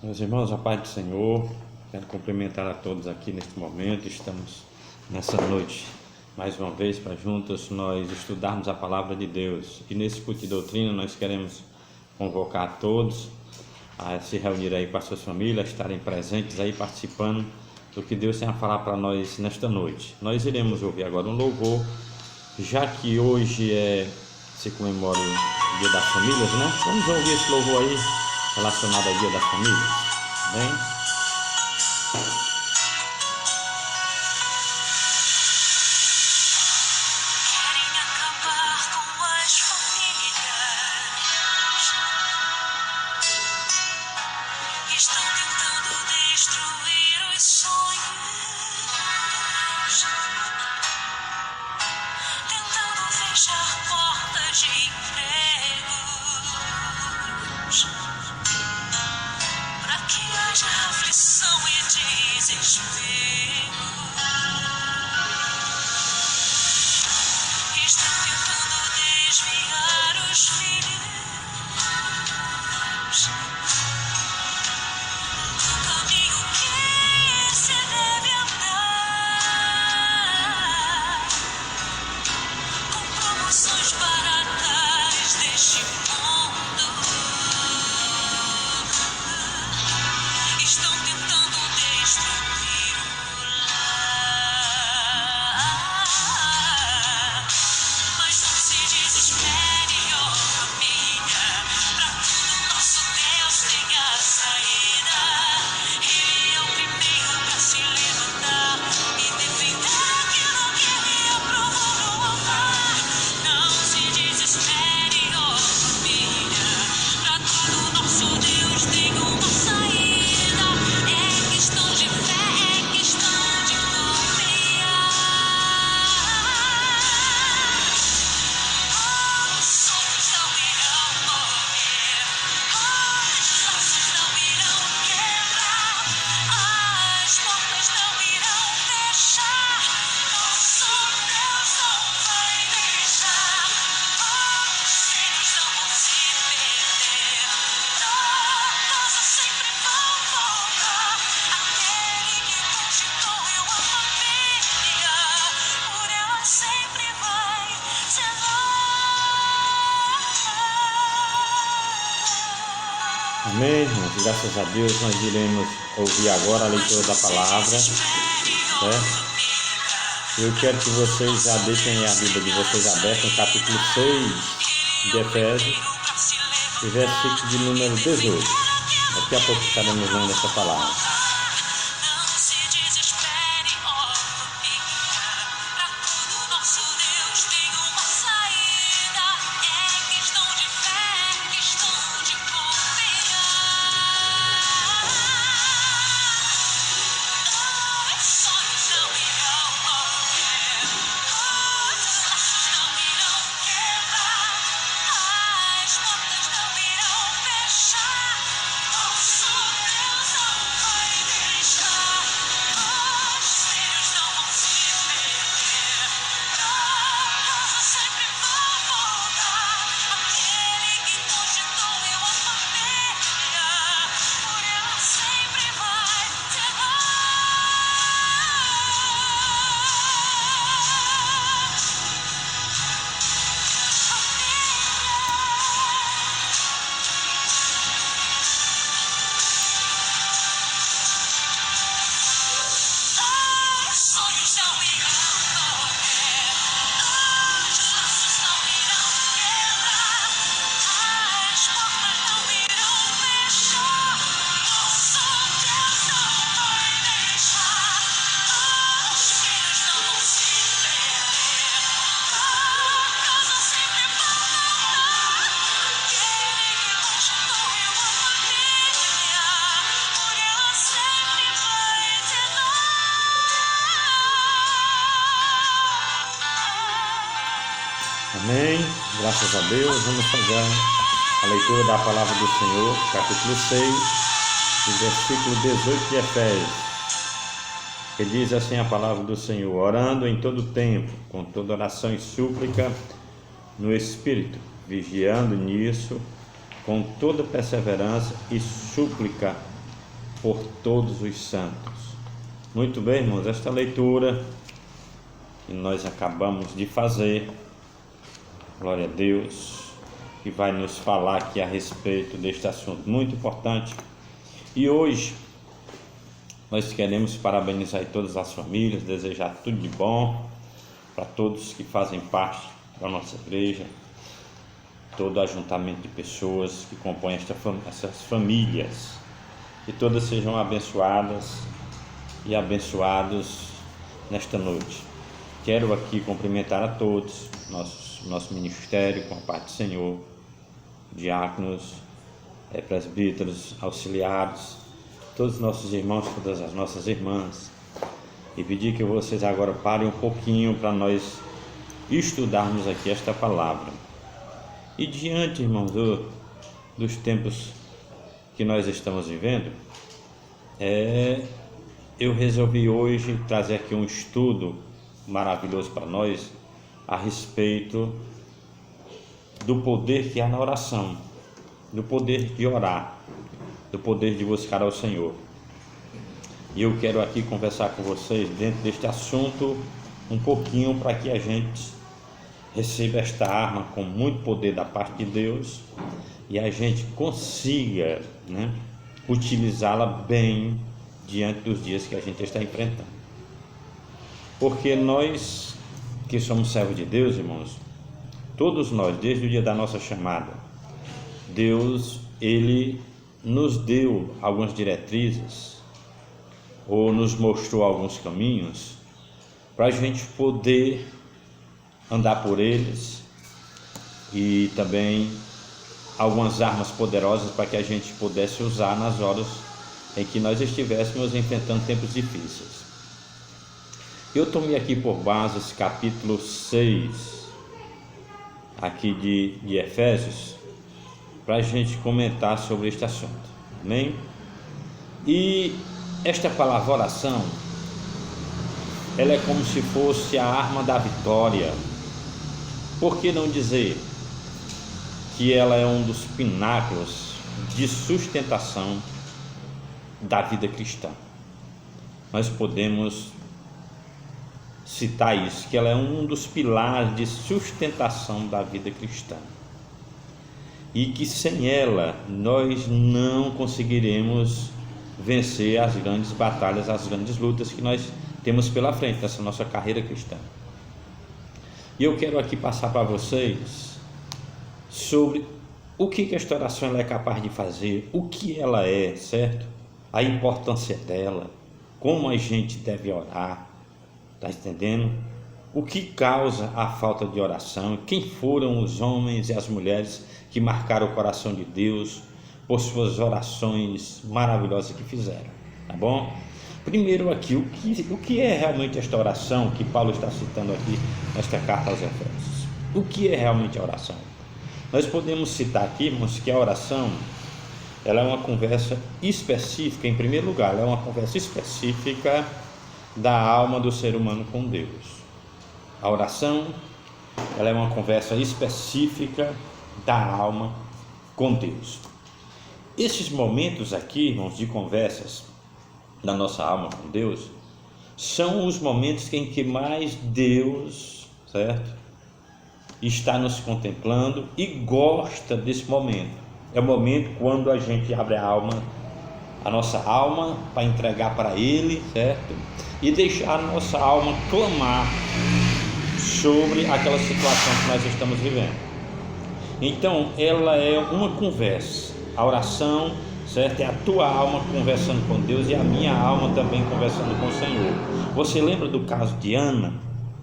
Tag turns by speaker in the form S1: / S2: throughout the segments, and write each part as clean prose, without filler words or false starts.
S1: Meus irmãos, a paz do Senhor, quero cumprimentar a todos aqui neste momento. Estamos nessa noite mais uma vez para juntos nós estudarmos a palavra de Deus, e nesse culto de doutrina nós queremos convocar a todos a se reunir aí com as suas famílias, estarem presentes aí participando do que Deus tem a falar para nós nesta noite. Nós iremos ouvir agora um louvor, já que hoje se comemora o Dia das Famílias, né? Vamos ouvir esse louvor aí relacionado ao Dia das Famílias, bem? Amém, irmãos? Graças a Deus nós iremos ouvir agora a leitura da palavra, certo? Eu quero que vocês já deixem a Bíblia de vocês aberta no capítulo 6 de Efésios, e versículo de número 18. Daqui a pouco estaremos lendo essa palavra. Amém, graças a Deus. Vamos fazer a leitura da palavra do Senhor, capítulo 6, versículo 18 de Efésios, que diz assim a palavra do Senhor: orando em todo tempo, com toda oração e súplica no Espírito, vigiando nisso, com toda perseverança e súplica por todos os santos. Muito bem, irmãos, esta leitura que nós acabamos de fazer, glória a Deus, que vai nos falar aqui a respeito deste assunto muito importante. E hoje nós queremos parabenizar todas as famílias, desejar tudo de bom para todos que fazem parte da nossa igreja, todo ajuntamento de pessoas que compõem essas famílias, que todas sejam abençoadas e abençoados nesta noite. Quero aqui cumprimentar a todos, nosso ministério, com a paz do Senhor, diáconos, presbíteros, auxiliares, todos os nossos irmãos, todas as nossas irmãs, e pedir que vocês agora parem um pouquinho para nós estudarmos aqui esta palavra. E diante, irmãos, dos tempos que nós estamos vivendo, eu resolvi hoje trazer aqui um estudo maravilhoso para nós a respeito do poder que há na oração, do poder de orar, do poder de buscar ao Senhor. E eu quero aqui conversar com vocês dentro deste assunto um pouquinho, para que a gente receba esta arma com muito poder da parte de Deus e a gente consiga, utilizá-la bem diante dos dias que a gente está enfrentando. Porque nós que somos servos de Deus, irmãos, todos nós, desde o dia da nossa chamada, Deus, Ele nos deu algumas diretrizes ou nos mostrou alguns caminhos para a gente poder andar por eles, e também algumas armas poderosas para que a gente pudesse usar nas horas em que nós estivéssemos enfrentando tempos difíceis. Eu tomei aqui por base esse capítulo 6 aqui de Efésios, para a gente comentar sobre este assunto, amém? E esta palavra oração, ela é como se fosse a arma da vitória. Por que não dizer que ela é um dos pináculos de sustentação da vida cristã? Nós podemos citar isso, que ela é um dos pilares de sustentação da vida cristã, e que sem ela nós não conseguiremos vencer as grandes batalhas, as grandes lutas que nós temos pela frente nessa nossa carreira cristã. E eu quero aqui passar para vocês sobre o que esta oração ela é capaz de fazer, o que ela é, certo? A importância dela, como a gente deve orar, está entendendo? O que causa a falta de oração, quem foram os homens e as mulheres que marcaram o coração de Deus por suas orações maravilhosas que fizeram, tá bom? Primeiro aqui, o que é realmente esta oração que Paulo está citando aqui nesta carta aos Efésios? O que é realmente a oração? Nós podemos citar aqui, irmãos, que a oração, ela é uma conversa específica, em primeiro lugar, ela é uma conversa específica da alma do ser humano com Deus. A oração, ela é uma conversa específica da alma com Deus. Esses momentos aqui, irmãos, de conversas da nossa alma com Deus, são os momentos em que mais Deus, certo, está nos contemplando e gosta desse momento. É o momento quando a gente abre a nossa alma para entregar para Ele, certo, e deixar a nossa alma clamar sobre aquela situação que nós estamos vivendo. Então ela é uma conversa, a oração, certo? É a tua alma conversando com Deus e a minha alma também conversando com o Senhor. Você lembra do caso de Ana,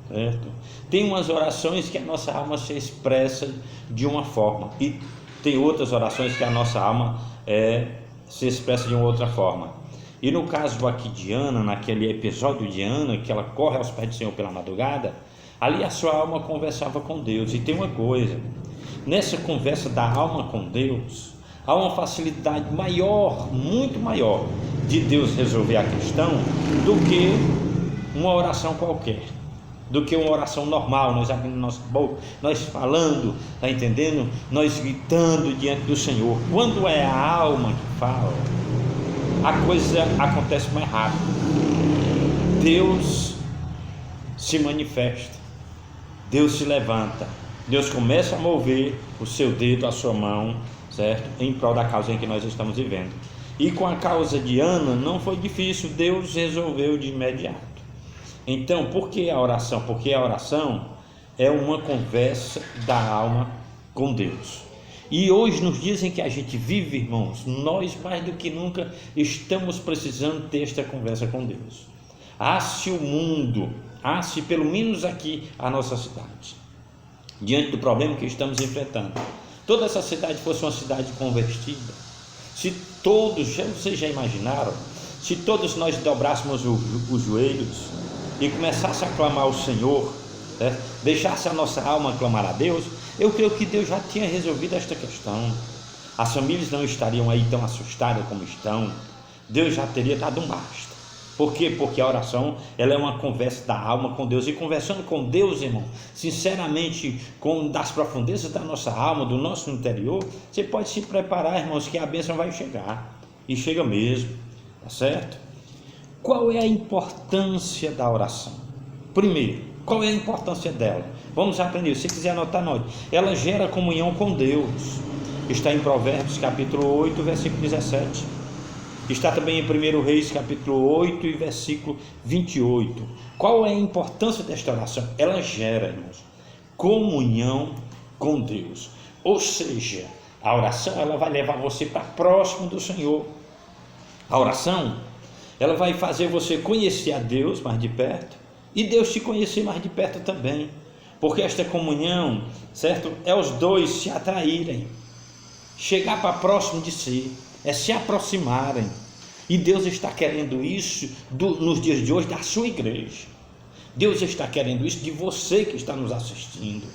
S1: certo? Tem umas orações que a nossa alma se expressa de uma forma, e tem outras orações que a nossa alma se expressa de uma outra forma. E no caso aqui de Ana, naquele episódio de Ana, que ela corre aos pés do Senhor pela madrugada, ali a sua alma conversava com Deus. E tem uma coisa, nessa conversa da alma com Deus, há uma facilidade maior, muito maior, de Deus resolver a questão do que uma oração qualquer, do que uma oração normal, nós abrindo nossa boca, nós falando, está entendendo? Nós gritando diante do Senhor. Quando é a alma que fala, a coisa acontece mais rápido. Deus se manifesta, Deus se levanta, Deus começa a mover o seu dedo, a sua mão, certo? Em prol da causa em que nós estamos vivendo. E com a causa de Ana não foi difícil, Deus resolveu de imediato. Então, por que a oração? Porque a oração é uma conversa da alma com Deus. E hoje, nos dias em que a gente vive, irmãos, nós mais do que nunca estamos precisando ter esta conversa com Deus. Se o mundo, se pelo menos aqui a nossa cidade, diante do problema que estamos enfrentando, toda essa cidade fosse uma cidade convertida, se todos, vocês já imaginaram, se todos nós dobrássemos os joelhos e começasse a clamar ao Senhor, deixasse a nossa alma clamar a Deus, eu creio que Deus já tinha resolvido esta questão. As famílias não estariam aí tão assustadas como estão. Deus já teria dado um basta. Por quê? Porque a oração, ela é uma conversa da alma com Deus. E conversando com Deus, irmão, sinceramente, das profundezas da nossa alma, do nosso interior, você pode se preparar, irmãos, que a bênção vai chegar. E chega mesmo, tá certo? Qual é a importância da oração? Primeiro, qual é a importância dela? Vamos aprender, se quiser anotar, anote. Ela gera comunhão com Deus. Está em Provérbios capítulo 8, versículo 17. Está também em 1 Reis capítulo 8 e versículo 28. Qual é a importância desta oração? Ela gera, irmãos, comunhão com Deus. Ou seja, a oração, ela vai levar você para próximo do Senhor. A oração, ela vai fazer você conhecer a Deus mais de perto e Deus te conhecer mais de perto também. Porque esta comunhão, certo? É os dois se atraírem, chegar para próximo de si, é se aproximarem. E Deus está querendo isso nos dias de hoje da sua igreja. Deus está querendo isso de você que está nos assistindo.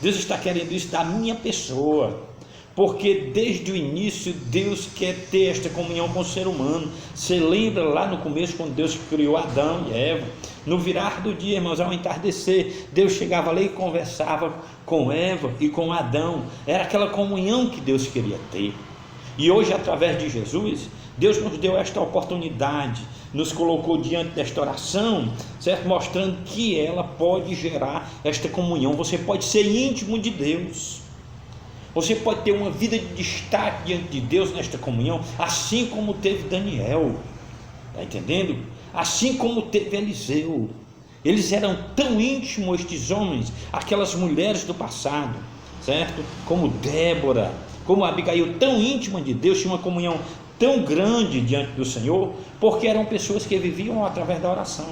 S1: Deus está querendo isso da minha pessoa. Porque desde o início Deus quer ter esta comunhão com o ser humano. Você lembra lá no começo, quando Deus criou Adão e Eva? No virar do dia, irmãos, ao entardecer, Deus chegava ali e conversava com Eva e com Adão. Era aquela comunhão que Deus queria ter. E hoje, através de Jesus, Deus nos deu esta oportunidade, nos colocou diante desta oração, certo? Mostrando que ela pode gerar esta comunhão. Você pode ser íntimo de Deus. Você pode ter uma vida de destaque diante de Deus nesta comunhão, assim como teve Daniel, está entendendo? Assim como teve Eliseu. Eles eram tão íntimos, estes homens, aquelas mulheres do passado, certo? Como Débora, como Abigail, tão íntima de Deus, tinha uma comunhão tão grande diante do Senhor, porque eram pessoas que viviam através da oração.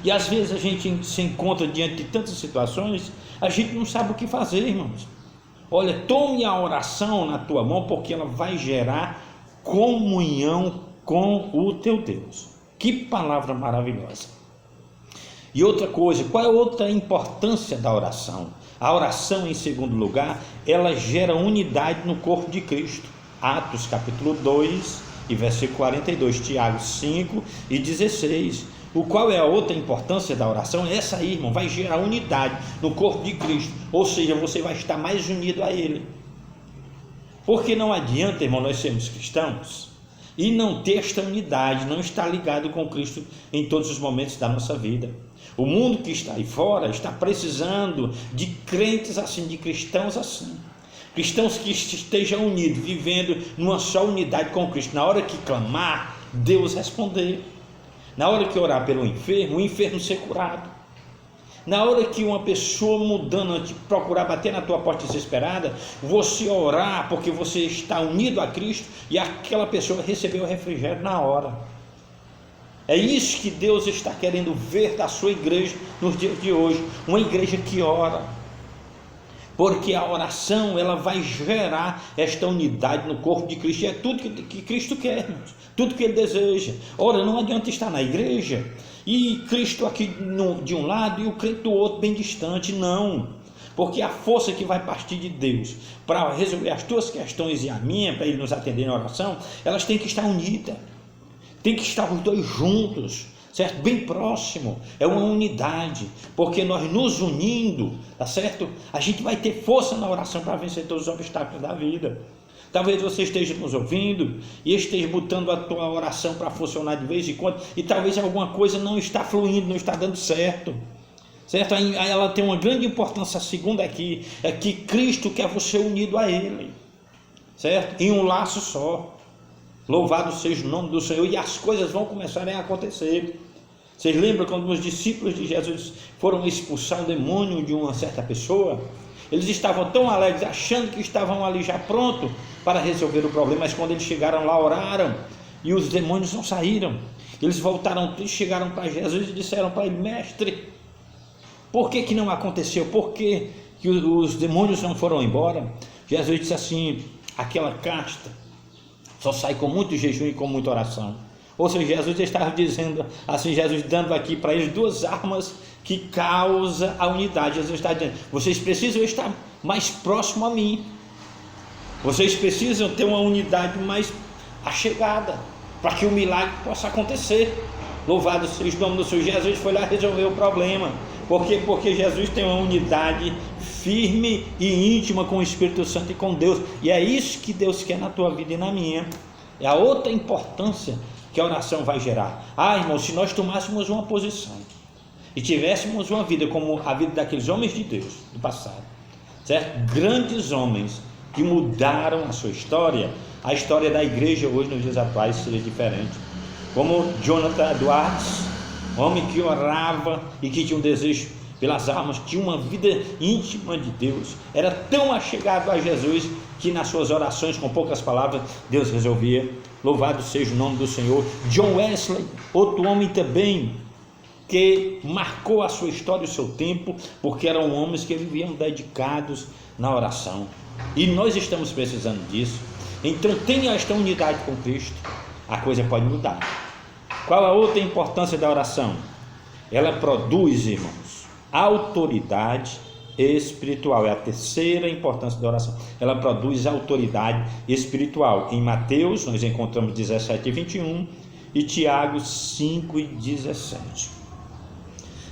S1: E às vezes a gente se encontra diante de tantas situações, a gente não sabe o que fazer, irmãos. Olha, tome a oração na tua mão, porque ela vai gerar comunhão com o teu Deus. Que palavra maravilhosa. E outra coisa, qual é a outra importância da oração? A oração, em segundo lugar, ela gera unidade no corpo de Cristo. Atos capítulo 2 e versículo 42, Tiago 5 e 16. O qual é a outra importância da oração? Essa aí, irmão, vai gerar unidade no corpo de Cristo, ou seja, você vai estar mais unido a Ele. Porque não adianta, irmão, nós sermos cristãos e não ter esta unidade, não estar ligado com Cristo em todos os momentos da nossa vida. O mundo que está aí fora está precisando de crentes assim, de cristãos assim. Cristãos que estejam unidos, vivendo numa só unidade com Cristo. Na hora que clamar, Deus responder. Na hora que orar pelo enfermo, o enfermo ser curado. Na hora que uma pessoa mudando, de procurar bater na tua porta desesperada, você orar porque você está unido a Cristo e aquela pessoa recebeu o refrigério na hora. É isso que Deus está querendo ver da sua igreja nos dias de hoje. Uma igreja que ora. Porque a oração, ela vai gerar esta unidade no corpo de Cristo. E é tudo que Cristo quer, irmãos. Tudo que Ele deseja. Ora, não adianta estar na igreja e Cristo aqui de um lado e o crente do outro bem distante. Não. Porque a força que vai partir de Deus para resolver as tuas questões e a minha, para Ele nos atender na oração, elas têm que estar unidas. Tem que estar os dois juntos, certo? Bem próximo, é uma unidade, porque nós nos unindo, tá certo? A gente vai ter força na oração para vencer todos os obstáculos da vida. Talvez você esteja nos ouvindo e esteja botando a tua oração para funcionar de vez em quando, e talvez alguma coisa não está fluindo, não está dando certo. Certo? Aí ela tem uma grande importância. A segunda aqui é que Cristo quer você unido a Ele, certo? Em um laço só. Louvado seja o nome do Senhor, e as coisas vão começar a acontecer. Vocês lembram quando os discípulos de Jesus foram expulsar o demônio de uma certa pessoa? Eles estavam tão alegres, achando que estavam ali já pronto para resolver o problema, mas quando eles chegaram lá, oraram e os demônios não saíram. Eles voltaram, chegaram para Jesus e disseram para ele: mestre, por que não aconteceu? Por que os demônios não foram embora? Jesus disse assim: aquela casta só sai com muito jejum e com muita oração. Ou seja, Jesus estava dizendo assim, Jesus dando aqui para eles duas armas que causam a unidade. Jesus está dizendo: vocês precisam estar mais próximo a mim, vocês precisam ter uma unidade mais achegada, para que o milagre possa acontecer. Louvado seja o nome do Senhor. Jesus foi lá resolver o problema. Por quê? Porque Jesus tem uma unidade firme e íntima com o Espírito Santo e com Deus, e é isso que Deus quer na tua vida e na minha. É a outra importância que a oração vai gerar. Irmão, se nós tomássemos uma posição e tivéssemos uma vida como a vida daqueles homens de Deus do passado, certo? Grandes homens que mudaram a sua história, a história da igreja hoje nos dias atuais seria diferente. Como Jonathan Edwards, homem que orava e que tinha um desejo pelas almas, tinha uma vida íntima de Deus, era tão achegado a Jesus que nas suas orações, com poucas palavras, Deus resolvia. Louvado seja o nome do Senhor. John Wesley, outro homem também que marcou a sua história e o seu tempo, porque eram homens que viviam dedicados na oração, e nós estamos precisando disso. Então tenha esta unidade com Cristo, a coisa pode mudar. Qual a outra importância da oração? Ela produz, irmãos, autoridade espiritual. É a terceira importância da oração. Ela produz autoridade espiritual. Em Mateus nós encontramos 17 e 21 e Tiago 5 e 17.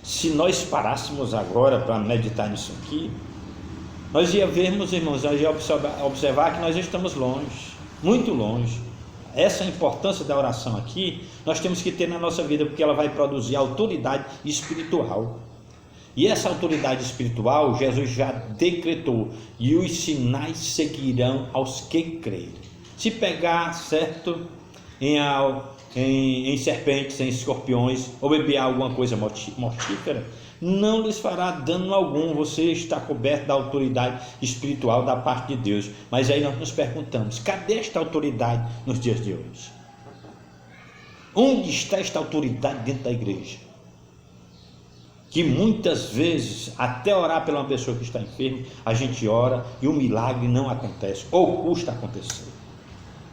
S1: Se nós parássemos agora para meditar nisso aqui, nós ia vermos, irmãos, nós ia observar que nós estamos longe, muito longe. Essa importância da oração aqui, nós temos que ter na nossa vida, porque ela vai produzir autoridade espiritual. E essa autoridade espiritual, Jesus já decretou: e os sinais seguirão aos que crerem. Se pegar, certo, em serpentes, em escorpiões, ou beber alguma coisa mortífera, não lhes fará dano algum. Você está coberto da autoridade espiritual da parte de Deus. Mas aí nós nos perguntamos: cadê esta autoridade nos dias de hoje? Onde está esta autoridade dentro da igreja? Que muitas vezes, até orar pela uma pessoa que está enferma, a gente ora e o milagre não acontece, ou custa acontecer.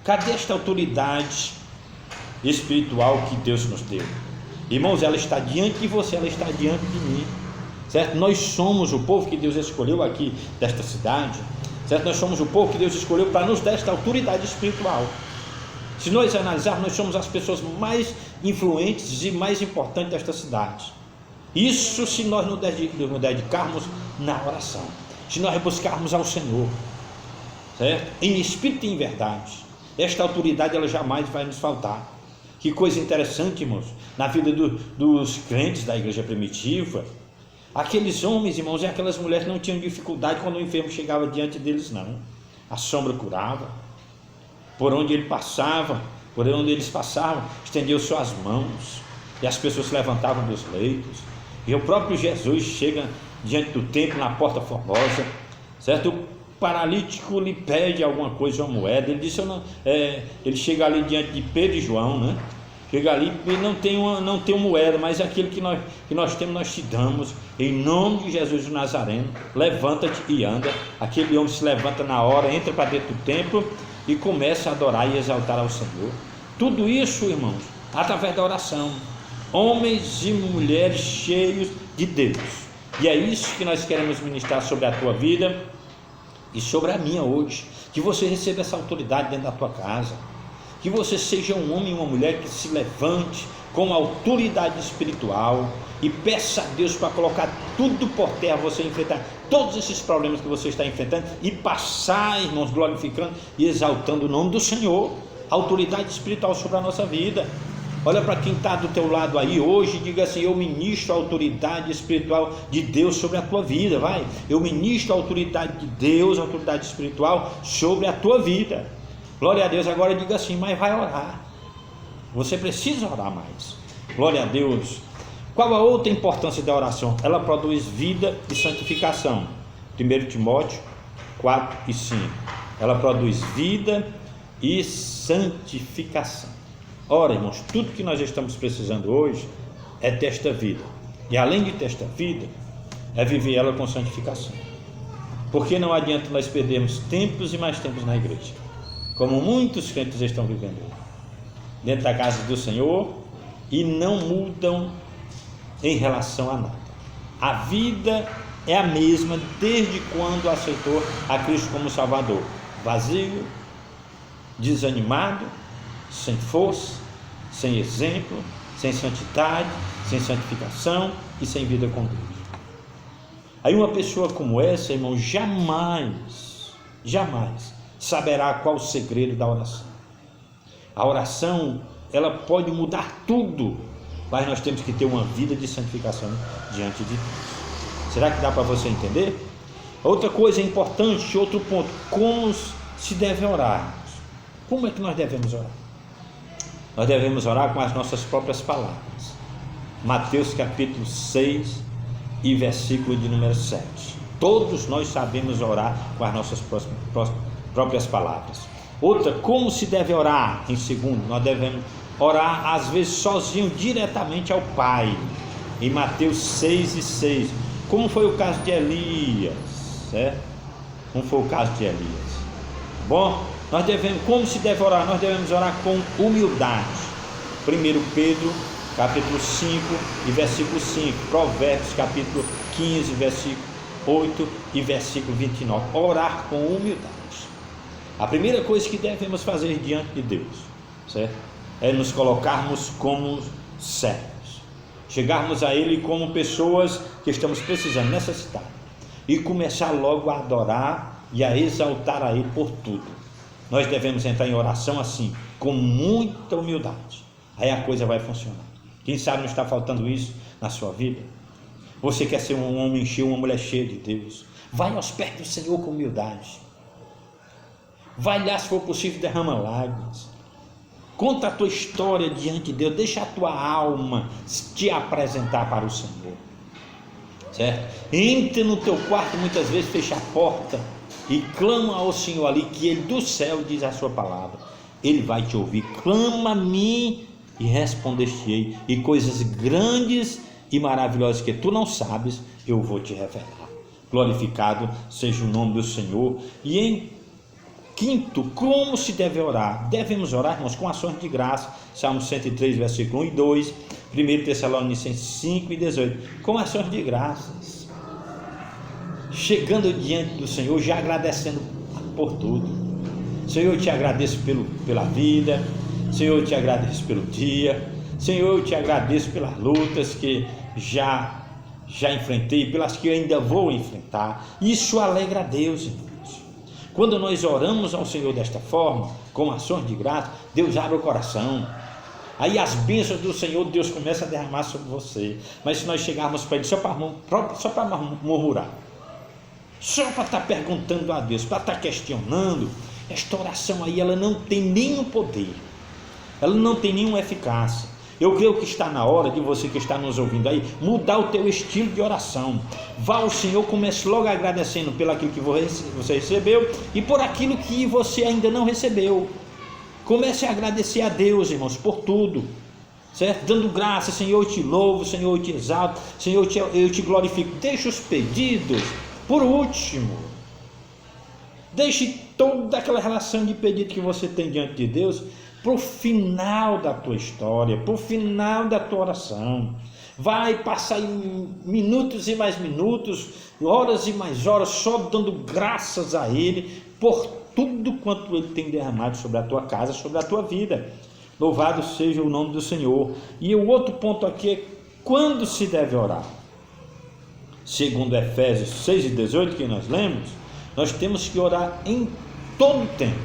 S1: Cadê esta autoridade espiritual que Deus nos deu? Irmãos, ela está diante de você, ela está diante de mim, certo? Nós somos o povo que Deus escolheu aqui desta cidade, certo? Nós somos o povo que Deus escolheu para nos dar esta autoridade espiritual. Se nós analisarmos, nós somos as pessoas mais influentes e mais importantes desta cidade. Isso se nós nos dedicarmos na oração, se nós buscarmos ao Senhor, certo? Em espírito e em verdade. Esta autoridade ela jamais vai nos faltar. Que coisa interessante, irmãos, na vida dos crentes da igreja primitiva, aqueles homens, irmãos, e aquelas mulheres não tinham dificuldade quando o enfermo chegava diante deles, não. A sombra curava, por onde eles passavam, estendiam suas mãos, e as pessoas se levantavam dos leitos, e o próprio Jesus chega diante do templo, na porta formosa, certo? O paralítico lhe pede alguma coisa, uma moeda. Ele disse: ele chega ali diante de Pedro e João, né? Chega ali e não tem moeda, mas aquilo que nós temos, nós te damos, em nome de Jesus o Nazareno. Levanta-te e anda. Aquele homem se levanta na hora, entra para dentro do templo e começa a adorar e exaltar ao Senhor. Tudo isso, irmãos, através da oração. Homens e mulheres cheios de Deus. E é isso que nós queremos ministrar sobre a tua vida e sobre a minha hoje. Que você receba essa autoridade dentro da tua casa, que você seja um homem e uma mulher que se levante com autoridade espiritual e peça a Deus para colocar tudo por terra, você enfrentar todos esses problemas que você está enfrentando e passar, irmãos, glorificando e exaltando o nome do Senhor, autoridade espiritual sobre a nossa vida. Olha para quem está do teu lado aí hoje e diga assim: eu ministro a autoridade espiritual de Deus sobre a tua vida. Vai, eu ministro a autoridade de Deus, a autoridade espiritual sobre a tua vida. Glória a Deus. Agora diga assim: mas vai orar, você precisa orar mais. Glória a Deus. Qual a outra importância da oração? Ela produz vida e santificação. 1 Timóteo 4 e 5. Ela produz vida e santificação. Ora, irmãos, tudo que nós estamos precisando hoje é ter esta vida, e além de ter esta vida, é viver ela com santificação, porque não adianta nós perdermos tempos e mais tempos na igreja, como muitos crentes estão vivendo dentro da casa do Senhor, e não mudam em relação a nada. A vida é a mesma desde quando aceitou a Cristo como Salvador: vazio, desanimado, sem força, sem exemplo, sem santidade, sem santificação e sem vida com Deus. Aí uma pessoa como essa, irmão, jamais saberá qual o segredo da oração. A oração, ela pode mudar tudo, mas nós temos que ter uma vida de santificação diante de Deus. Será que dá para você entender? Outra coisa importante, outro ponto: como se deve orar? Como é que nós devemos orar? Nós devemos orar com as nossas próprias palavras. Mateus capítulo 6 e versículo de número 7. Todos nós sabemos orar com as nossas próprias palavras. Outra, como se deve orar? Em segundo, nós devemos orar às vezes sozinho, diretamente ao Pai. Em Mateus 6 e 6. Como foi o caso de Elias, certo? Como foi o caso de Elias. Bom, como se deve orar? Nós devemos orar com humildade. 1 Pedro capítulo 5 e versículo 5, Provérbios capítulo 15, versículo 8 e versículo 29. Orar com humildade. A primeira coisa que devemos fazer diante de Deus, certo? É nos colocarmos como servos, chegarmos a Ele como pessoas que estamos precisando, necessitadas, e começar logo a adorar e a exaltar a Ele por tudo. Nós devemos entrar em oração assim, com muita humildade. Aí a coisa vai funcionar. Quem sabe não está faltando isso na sua vida? Você quer ser um homem cheio, uma mulher cheia de Deus? Vai aos pés do Senhor com humildade. Vai lá, se for possível, derrama lágrimas. Conta a tua história diante de Deus. Deixa a tua alma te apresentar para o Senhor, certo? Entre no teu quarto, muitas vezes fecha a porta e clama ao Senhor ali, que Ele do céu diz a sua palavra. Ele vai te ouvir. Clama a mim e responder-te-ei, e coisas grandes e maravilhosas que tu não sabes, eu vou te revelar. Glorificado seja o nome do Senhor. E em quinto, como se deve orar? Devemos orar, irmãos, com ações de graça. Salmo 103, versículo 1 e 2, 1 Tessalonicenses 5 e 18, com ações de graças, chegando diante do Senhor, já agradecendo por tudo. Senhor, eu te agradeço pela vida. Senhor, eu te agradeço pelo dia. Senhor, eu te agradeço pelas lutas que já enfrentei, pelas que eu ainda vou enfrentar. Isso alegra a Deus, irmãos. Quando nós oramos ao Senhor desta forma, com ações de graça, Deus abre o coração. Aí as bênçãos do Senhor, Deus começa a derramar sobre você. Mas se nós chegarmos para Ele só para murmurar, só para estar perguntando a Deus, para estar questionando, esta oração aí, ela não tem nenhum poder, ela não tem nenhuma eficácia. Eu creio que está na hora de você que está nos ouvindo aí, mudar o teu estilo de oração. Vá ao Senhor, comece logo agradecendo pelo aquilo que você recebeu e por aquilo que você ainda não recebeu. Comece a agradecer a Deus, irmãos, por tudo, certo? Dando graça. Senhor, eu te louvo, Senhor, eu te exalto, Senhor, eu te glorifico. Deixa os pedidos por último. Deixe toda aquela relação de pedido que você tem diante de Deus para o final da tua história, para o final da tua oração. Vai passar minutos e mais minutos, horas e mais horas, só dando graças a Ele por tudo quanto Ele tem derramado sobre a tua casa, sobre a tua vida. Louvado seja o nome do Senhor. E o outro ponto aqui é quando se deve orar. Segundo Efésios 6:18, que nós lemos, nós temos que orar em todo tempo.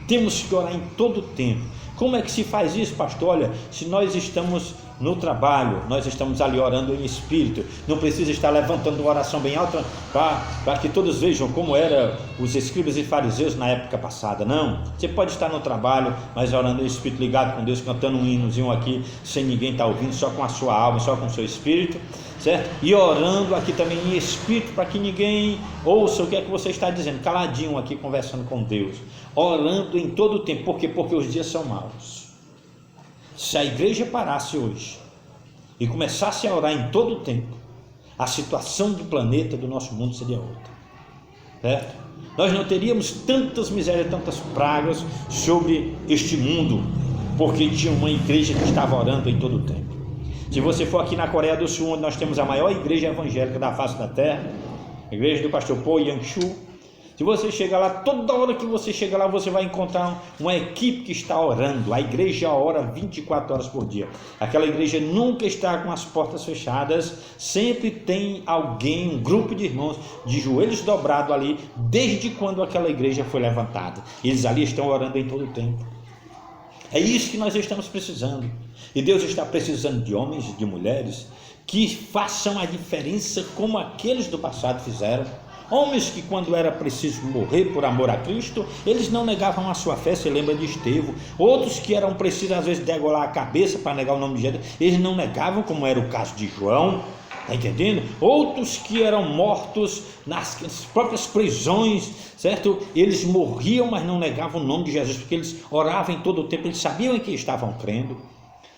S1: Temos que orar em todo tempo. Como é que se faz isso, pastor? Olha, se nós estamos no trabalho, nós estamos ali orando em espírito, não precisa estar levantando uma oração bem alta para que todos vejam como eram os escribas e fariseus na época passada. Não, você pode estar no trabalho, mas orando em espírito, ligado com Deus, cantando um hinozinho aqui, sem ninguém estar ouvindo, só com a sua alma, só com o seu espírito, certo? E orando aqui também em espírito, para que ninguém ouça o que é que você está dizendo, caladinho aqui conversando com Deus, orando em todo o tempo. Por quê? Porque os dias são maus. Se a igreja parasse hoje e começasse a orar em todo o tempo, a situação do planeta, do nosso mundo seria outra, certo? Nós não teríamos tantas misérias, tantas pragas sobre este mundo, porque tinha uma igreja que estava orando em todo o tempo. Se você for aqui na Coreia do Sul, onde nós temos a maior igreja evangélica da face da terra, a igreja do pastor Po Yang-Shu, se você chegar lá, toda hora que você chega lá, você vai encontrar uma equipe que está orando. A igreja ora 24 horas por dia. Aquela igreja nunca está com as portas fechadas, sempre tem alguém, um grupo de irmãos de joelhos dobrados ali, desde quando aquela igreja foi levantada. Eles ali estão orando em todo o tempo. É isso que nós estamos precisando. E Deus está precisando de homens e de mulheres que façam a diferença como aqueles do passado fizeram. Homens que, quando era preciso morrer por amor a Cristo, eles não negavam a sua fé. Você lembra de Estevão? Outros que eram precisos às vezes degolar a cabeça para negar o nome de Jesus, eles não negavam, como era o caso de João. Está entendendo? Outros que eram mortos nas próprias prisões, certo? Eles morriam, mas não negavam o nome de Jesus, porque eles oravam em todo o tempo, eles sabiam em que estavam crendo,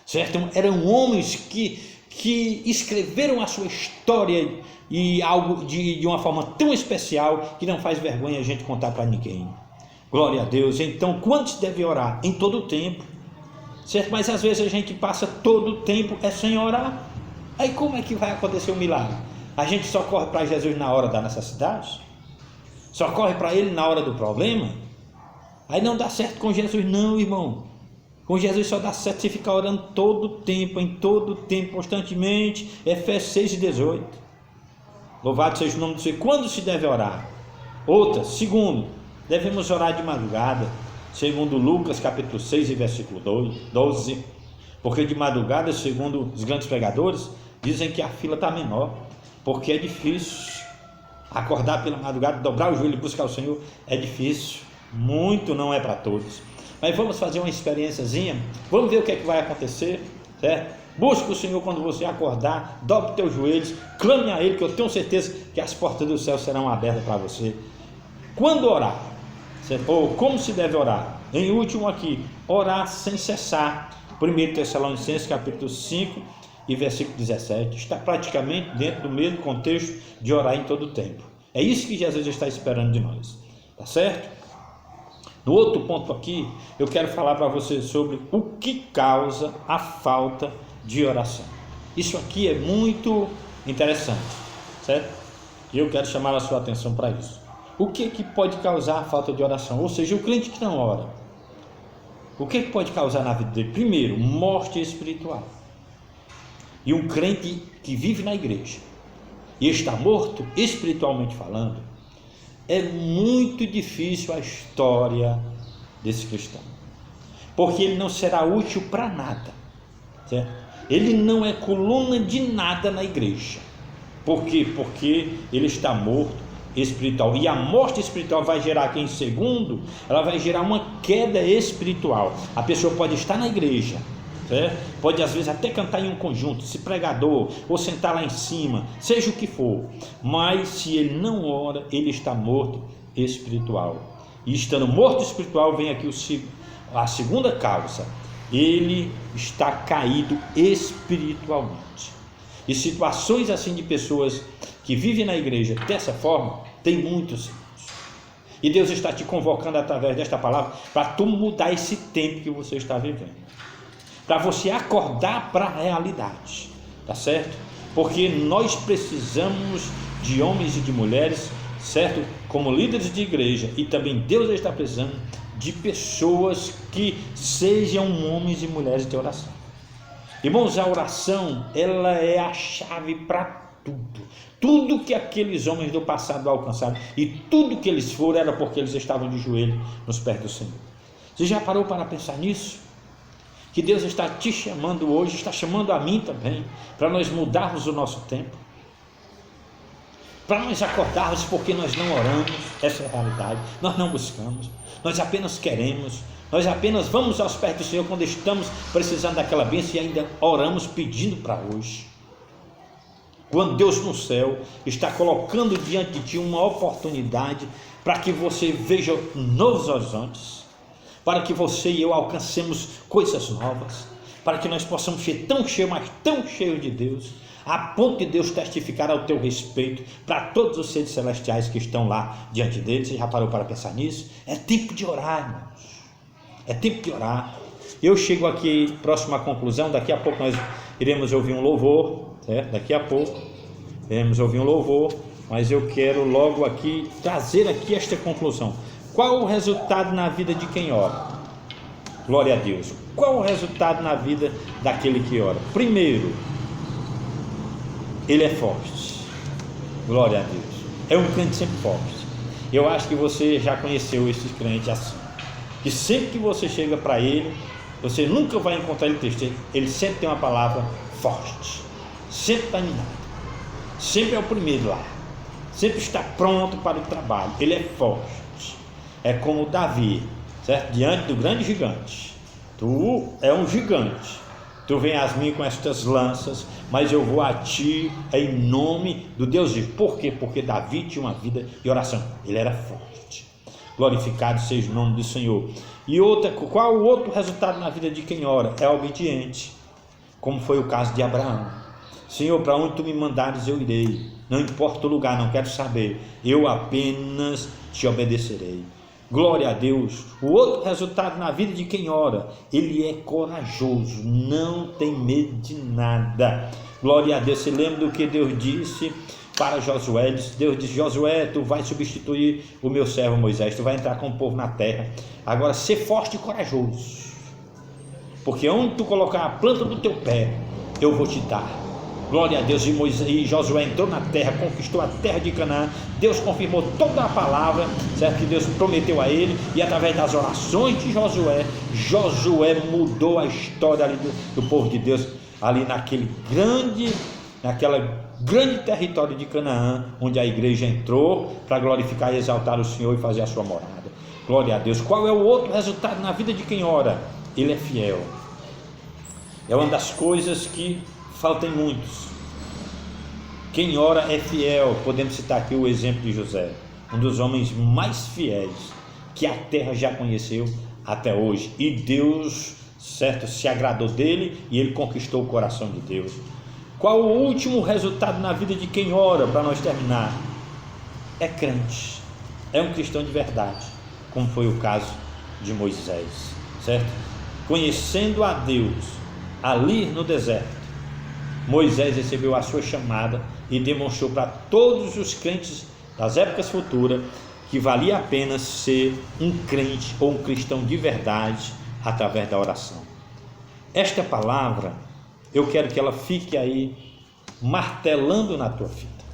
S1: certo? Eram homens que escreveram a sua história e algo de uma forma tão especial que não faz vergonha a gente contar para ninguém. Glória a Deus. Então, quando se deve orar? Em todo o tempo, certo? Mas às vezes a gente passa todo o tempo sem orar. Aí como é que vai acontecer o milagre? A gente só corre para Jesus na hora da necessidade? Só corre para Ele na hora do problema? Aí não dá certo com Jesus não, irmão. Com Jesus só dá certo se ficar orando todo o tempo, em todo o tempo, constantemente. Efésios 6:18. Louvado seja o nome do Senhor. Quando se deve orar? Outra, segundo, devemos orar de madrugada, segundo Lucas capítulo 6 e versículo 12, porque de madrugada, segundo os grandes pregadores, dizem que a fila está menor, porque é difícil acordar pela madrugada, dobrar o joelho e buscar o Senhor, é difícil, muito não é para todos. Mas vamos fazer uma experiênciazinha, vamos ver o que é que vai acontecer, certo? Busque o Senhor quando você acordar, dobre os teus joelhos, clame a Ele, que eu tenho certeza que as portas do céu serão abertas para você. Quando orar, certo? Ou como se deve orar? Em último aqui, orar sem cessar. 1 Tessalonicenses capítulo 5 e versículo 17, está praticamente dentro do mesmo contexto de orar em todo o tempo. É isso que Jesus está esperando de nós, tá certo? No outro ponto aqui, eu quero falar para você sobre o que causa a falta de oração. Isso aqui é muito interessante, certo? E eu quero chamar a sua atenção para isso. O que pode causar a falta de oração? Ou seja, o crente que não ora. O que pode causar na vida dele? Primeiro, morte espiritual. E um crente que vive na igreja e está morto, espiritualmente falando, é muito difícil a história desse cristão, porque ele não será útil para nada, certo? Ele não é coluna de nada na igreja. Por quê? Porque ele está morto espiritual, e a morte espiritual vai gerar aqui em segundo, ela vai gerar uma queda espiritual. A pessoa pode estar na igreja, certo? Pode às vezes até cantar em um conjunto, se pregador, ou sentar lá em cima, seja o que for, mas se ele não ora, ele está morto espiritual. E estando morto espiritual, vem aqui a segunda causa: ele está caído espiritualmente. E situações assim de pessoas que vivem na igreja dessa forma, tem muitos. E Deus está te convocando através desta palavra para tu mudar esse tempo que você está vivendo, para você acordar para a realidade, tá certo? Porque nós precisamos de homens e de mulheres, certo? como líderes de igreja, e também Deus está precisando de pessoas que sejam homens e mulheres de oração. Irmãos, a oração, ela é a chave para tudo que aqueles homens do passado alcançaram, e tudo que eles foram era porque eles estavam de joelho nos pés do Senhor. Você já parou para pensar nisso? Que Deus está te chamando hoje, está chamando a mim também, para nós mudarmos o nosso tempo, para nós acordarmos, porque nós não oramos. Essa é a realidade. Nós não buscamos, nós apenas queremos, nós apenas vamos aos pés do Senhor quando estamos precisando daquela bênção, e ainda oramos pedindo para hoje, quando Deus no céu está colocando diante de ti uma oportunidade para que você veja novos horizontes, para que você e eu alcancemos coisas novas, para que nós possamos ser tão cheios, mas tão cheios de Deus, a ponto de Deus testificar ao teu respeito para todos os seres celestiais que estão lá diante dele. Você já parou para pensar nisso? É tempo de orar, irmãos, é tempo de orar. Eu chego aqui próximo à conclusão. Daqui a pouco nós iremos ouvir um louvor, certo? Daqui a pouco iremos ouvir um louvor, mas eu quero logo aqui trazer aqui esta conclusão. Qual o resultado na vida de quem ora? Glória a Deus. Qual o resultado na vida daquele que ora? Primeiro, ele é forte. Glória a Deus. É um crente sempre forte. Eu acho que você já conheceu esses crentes assim, que sempre que você chega para ele, você nunca vai encontrar ele triste. Ele sempre tem uma palavra forte, sempre está animado, sempre é o primeiro lá, sempre está pronto para o trabalho. Ele é forte. É como Davi, certo? Diante do grande gigante. Tu é um gigante, tu vem a mim com estas lanças, mas eu vou a ti em nome do Deus vivo. Por quê? Porque Davi tinha uma vida de oração, ele era forte. Glorificado seja o nome do Senhor. E qual o outro resultado na vida de quem ora? É obediente, como foi o caso de Abraão. Senhor, para onde tu me mandares eu irei, não importa o lugar, não quero saber, eu apenas te obedecerei. Glória a Deus. O outro resultado na vida de quem ora, ele é corajoso, não tem medo de nada. Glória a Deus. Você lembra do que Deus disse para Josué? Deus disse: Josué, tu vai substituir o meu servo Moisés, tu vai entrar com o povo na terra. Agora, ser forte e corajoso, porque onde tu colocar a planta do teu pé, eu vou te dar. Glória a Deus. E Josué entrou na terra, conquistou a terra de Canaã. Deus confirmou toda a palavra, certo, que Deus prometeu a ele, e através das orações de Josué mudou a história ali do povo de Deus, ali naquela grande território de Canaã, onde a igreja entrou para glorificar e exaltar o Senhor e fazer a sua morada. Glória a Deus. Qual é o outro resultado na vida de quem ora? Ele é fiel. É uma das coisas que faltam muitos. Quem ora é fiel. Podemos citar aqui o exemplo de José, um dos homens mais fiéis que a terra já conheceu até hoje, e Deus, certo, se agradou dele e ele conquistou o coração de Deus. Qual o último resultado na vida de quem ora, para nós terminar? É crente, é um cristão de verdade, como foi o caso de Moisés, certo? Conhecendo a Deus ali no deserto, Moisés recebeu a sua chamada e demonstrou para todos os crentes das épocas futuras que valia a pena ser um crente ou um cristão de verdade através da oração. Esta palavra, eu quero que ela fique aí martelando na tua vida,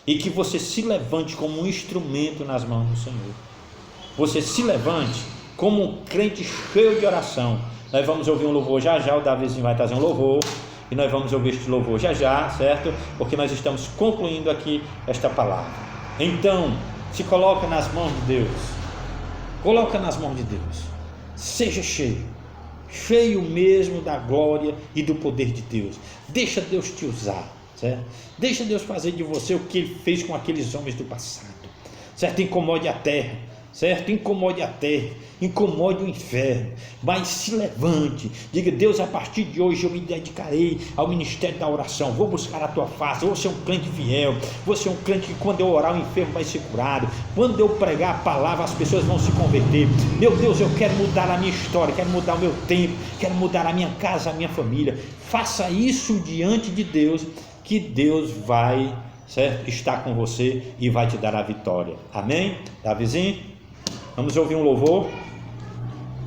S1: e que você se levante como um instrumento nas mãos do Senhor. Você se levante como um crente cheio de oração. Nós vamos ouvir um louvor já já, o Davizinho vai trazer um louvor, e nós vamos ouvir este louvor já já, certo? Porque nós estamos concluindo aqui esta palavra. Então, se coloca nas mãos de Deus, coloca nas mãos de Deus, seja cheio mesmo da glória e do poder de Deus. Deixa Deus te usar, certo? Deixa Deus fazer de você o que Ele fez com aqueles homens do passado, certo? Incomode a terra, certo? Incomode a terra, incomode o inferno, mas se levante, diga: Deus, a partir de hoje eu me dedicarei ao ministério da oração, vou buscar a tua face, vou ser um crente fiel, vou ser um crente que quando eu orar o enfermo vai ser curado, quando eu pregar a palavra as pessoas vão se converter. Meu Deus, eu quero mudar a minha história, quero mudar o meu tempo, quero mudar a minha casa, a minha família. Faça isso diante de Deus, que Deus vai, certo? Está com você e vai te dar a vitória. Amém? Davizinho, vamos ouvir um louvor.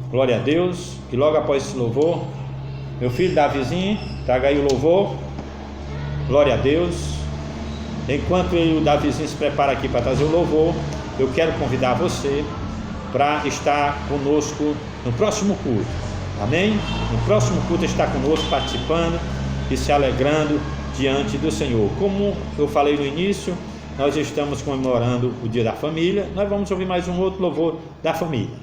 S1: Glória a Deus. E logo após esse louvor, meu filho Davizinho, traga aí o louvor. Glória a Deus. Enquanto o Davizinho se prepara aqui para trazer o louvor, eu quero convidar você para estar conosco no próximo culto. Amém? No próximo culto está conosco participando e se alegrando diante do Senhor. Como eu falei no início, nós estamos comemorando o Dia da Família. Nós vamos ouvir mais um outro louvor da família.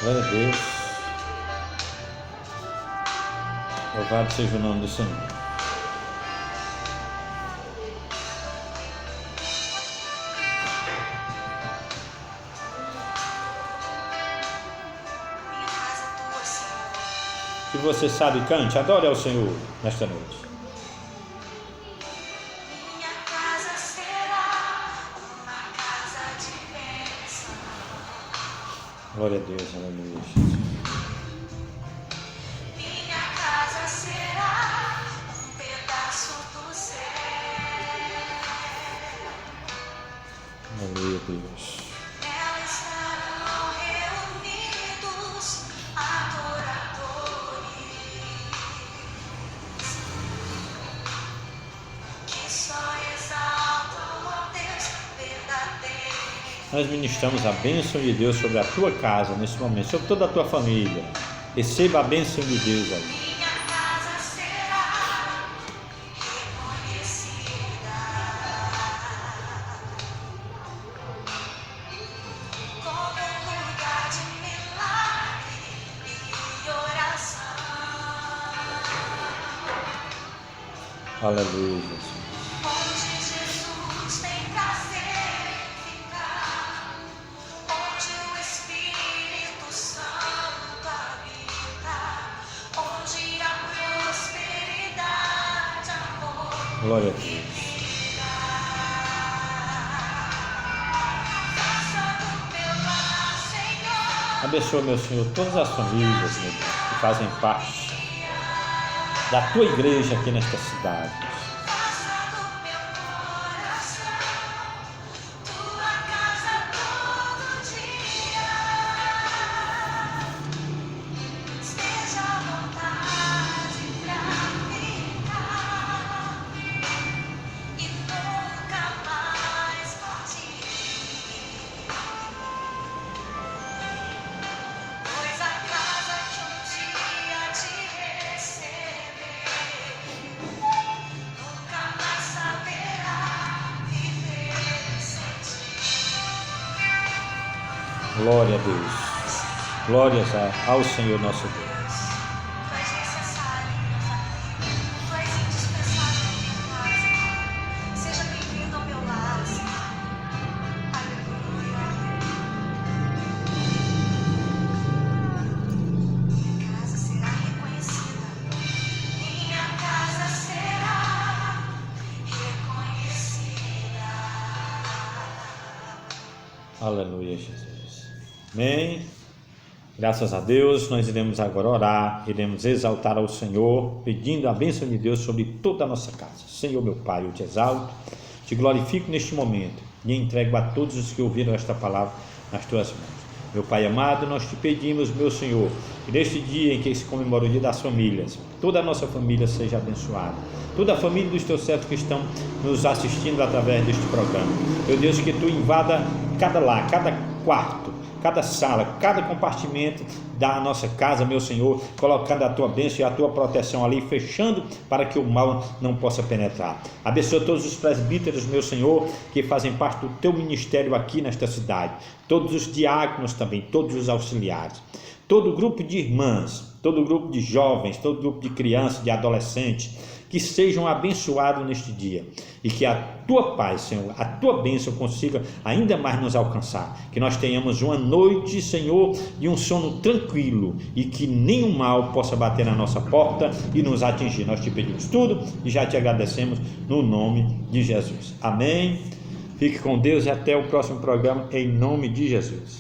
S1: Glória a Deus. Louvado seja o nome do Senhor. Se você sabe, cante, adore ao Senhor nesta noite.
S2: Minha casa será uma casa de bênção.
S1: Glória a Deus, aleluia, Jesus.
S2: Minha casa será um pedaço do céu.
S1: Aleluia, Deus.
S2: Nela estarão reunidos adoradores que só exaltam a Deus verdadeiro.
S1: Nós ministramos a bênção de Deus sobre a tua casa nesse momento, sobre toda a tua família. Receba a bênção de Deus aí.
S2: Minha casa será reconhecida como um lugar de milagre e oração,
S1: Aleluia, Jesus.
S2: onde Jesus tem prazer em ficar, onde o Espírito Santo habita, onde há prosperidade, amor
S1: Glória a
S2: e
S1: Deus.
S2: vida. Faça do meu lar, Senhor,
S1: Abençoa, meu Senhor, todas as famílias, meu Deus, que fazem parte da tua igreja aqui nesta cidade.
S2: faça do meu coração tua casa todo dia. Esteja à vontade pra ficar e nunca mais partir, pois a casa que um dia te receber nunca mais saberá viver sem ti.
S1: Glória a Deus. Glórias ao Senhor nosso Deus.
S2: Tu és necessário em minha família, tu és indispensável em minha casa. Seja bem-vindo ao meu lar, Senhor. Aleluia. Minha casa será reconhecida. Minha casa será reconhecida.
S1: Aleluia, Jesus. Amém. Graças a Deus, nós iremos agora orar, iremos exaltar ao Senhor, pedindo a bênção de Deus sobre toda a nossa casa. Senhor, meu Pai, eu te exalto, te glorifico neste momento e entrego a todos os que ouviram esta palavra nas tuas mãos. Meu Pai amado, nós te pedimos, meu Senhor, que neste dia em que se comemora o Dia das Famílias, toda a nossa família seja abençoada, toda a família dos teus servos que estão nos assistindo através deste programa. Meu Deus, que tu invada cada lar, cada quarto, cada sala, cada compartimento da nossa casa, meu Senhor, colocando a tua bênção e a tua proteção ali, fechando para que o mal não possa penetrar. Abençoa todos os presbíteros, meu Senhor, que fazem parte do teu ministério aqui nesta cidade, todos os diáconos também, todos os auxiliares, todo o grupo de irmãs, todo o grupo de jovens, todo o grupo de crianças, de adolescentes, que sejam abençoados neste dia e que a tua paz, Senhor, a tua bênção consiga ainda mais nos alcançar, que nós tenhamos uma noite, Senhor, de um sono tranquilo e que nenhum mal possa bater na nossa porta e nos atingir. Nós te pedimos tudo e já te agradecemos no nome de Jesus. Amém. Fique com Deus e até o próximo programa em nome de Jesus.